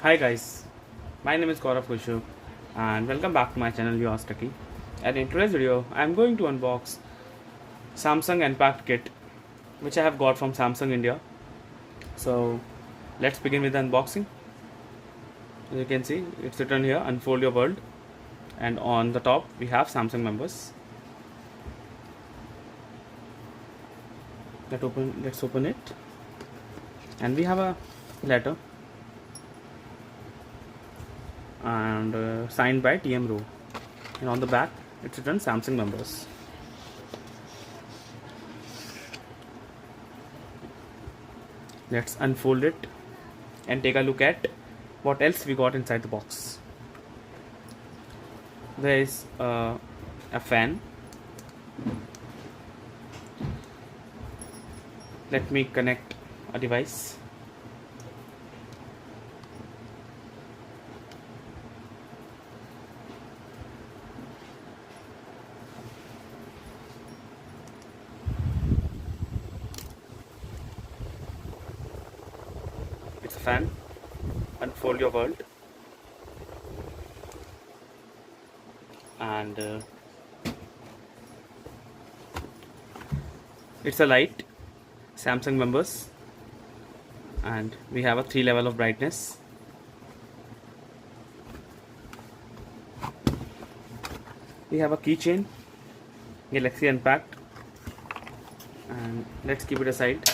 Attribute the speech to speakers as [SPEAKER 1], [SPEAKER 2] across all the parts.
[SPEAKER 1] Hi guys, my name is Gaurav Kushu and welcome back to my channel Yours Techie. And in today's video, I am going to unbox Samsung Unpacked kit which I have got from Samsung India. So let's begin with the unboxing. As you can see, it's written here Unfold Your World, and on the top we have Samsung members. Let's open it, and we have a letter and signed by TM Rowe, and on the back it's written Samsung members. Let's unfold it and take a look at what else we got inside the box. There is a fan. Let me connect a device. It's a fan. Unfold your world. And it's a light, Samsung members, and we have a 3 level of brightness. We have a keychain, Galaxy Unpacked, and let's keep it aside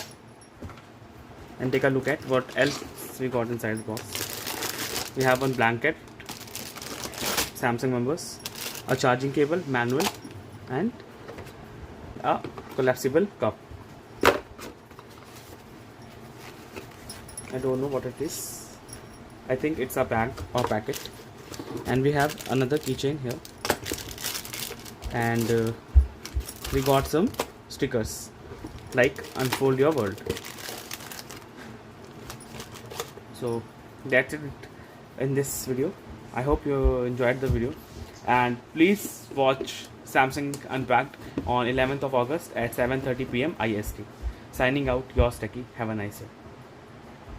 [SPEAKER 1] and take a look at what else we got inside the box. We have one blanket, Samsung members, a charging cable, manual, and a collapsible cup. I don't know what it is. I think it's a bag or packet. And we have another keychain here, and we got some stickers like Unfold Your World. So that's it in this video. I hope you enjoyed the video, and please watch Samsung Unpacked on 11th of August at 7:30 p.m. IST. Signing out, Yours Techie. Have a nice day.